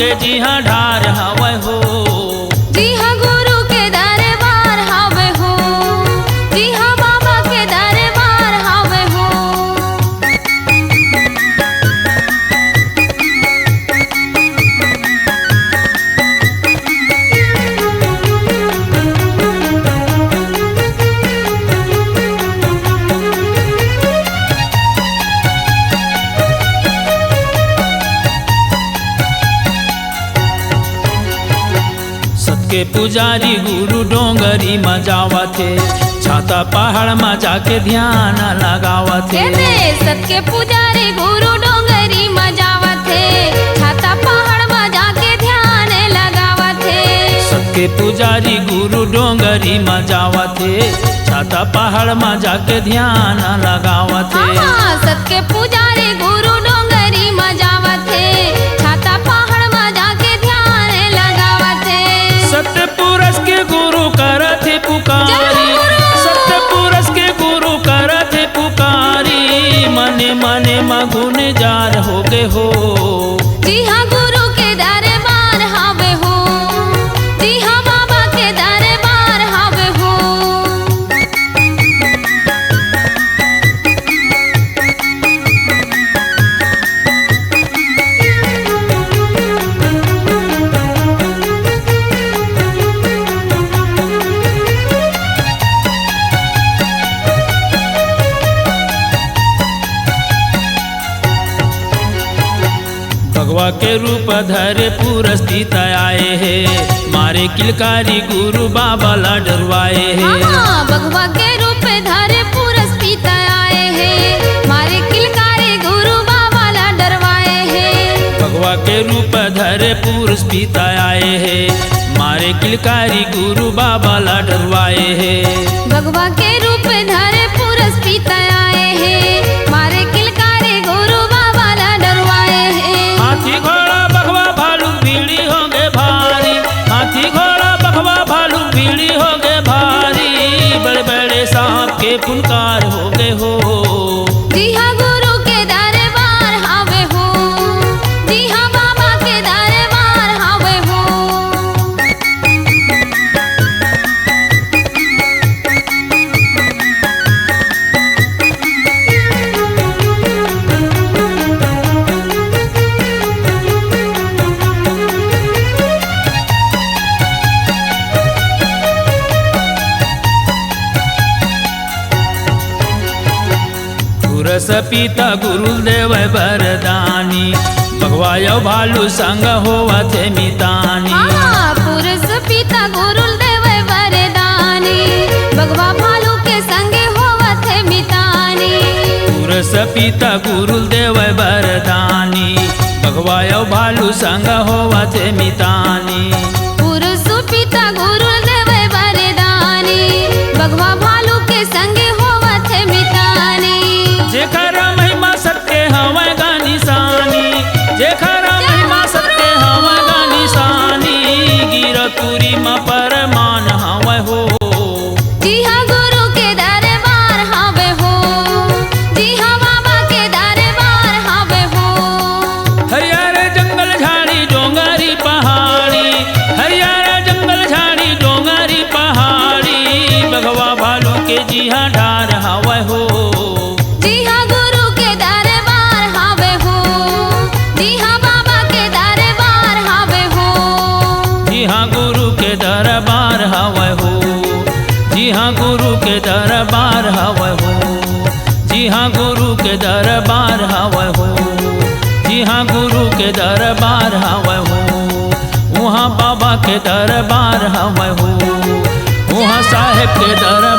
के जी हाँ ढार हवे हो। जी हाँ गुरु के दरबार हवे हो। जी हाँ बाबा के दरबार हवे हो। के पुजारी गुरु डोंगरी में जावा थे, छाता पहाड़ में जाके ध्यान लगावा थे। सत के पुजारी गुरु डोंगरी में जावा थे, छाता पहाड़ में जाके ध्यान लगावा थे। सत के पुजारी गुरु डोंगरी में जावा थे, छाता पहाड़ में जाके ध्यान लगावा थे। सत के पुजारी गुरु डोंगरी में जावा थे, छाता पहाड़ में जाके ध्यान लगावा थे। सत्य पुरुष के गुरु करथे पुकारी, सत्य पुरुष के गुरु करथे पुकारी, मने मने मगुन जार हो गए हो। जी हाँ गुरु के दरबार हवे हो। जी हाँ बाबा के दरबार हवे हो। भगवा के रूप धरे पुरस पिता आए है, मारे किलकारी गुरु बाबा ला डरवाए है। भगवा के रूप धरे पुरस पिता आए है, मारे किलकारी गुरु बाबा ला डरवाए है। भगवा के रूप धरे पुरुष पिता आए है, मारे किलकारी गुरु बाबा ला डरवाए है। भगवा के रूप धरे पुरस पिता आए है, मारे किलकारी गुरु बाबा ला डरवाए है। हाथी घोड़ा बघवा भालू भीड़ी हो गए भारी, हाथी घोड़ा बघवा भालू भीड़ी हो गए भारी, बड़े बड़े सांप के फुनकार हो गए हो। जी हाँ गुरु के दरबार हवे हो। जी हाँ बाबा के दरबार हवे हो। पुरस पिता गुरुदेव वरदानी, भगवायो भालू संग होवा थे मितानी। पुरुष पिता गुरुदेव वरदानी, भगवा भालू के संगे होवा थे मितानी। पुरस पिता गुरुदेव वरदानी, भगवायो भालू संग होवा थे मितानी। पुरुष पिता गुरुदेव वरदानी, भगवा भालू के संगे होवा थे मितानी। जेकर महिमा सत्य हवै गा निशानी, जेकर महिमा सत्य हवै गा निशानी, गिरतुरी में परमान हवै हो। जी हाँ गुरु के दरबार हवे हो। जी हाँ बाबा के दरबार हवे हो। हरियर जंगल झाड़ी डोंगरी पहाड़ी, हरियर जंगल झाड़ी डोंगरी पहाड़ी, बघवा भालू के जी हाँ ढार हवै हो। जी हाँ गुरु के दरबार हवे हो। जी हाँ बाबा के दरबार हवे हो। जी हाँ गुरु के दरबार हवै हो। जी हाँ गुरु के दरबार हवै हो। जी हाँ गुरु के दरबार हवै हो। जी हाँ गुरु के दरबार हवै हो। वहाँ बाबा के दरबार हवै हो, वहाँ साहेब के दरबार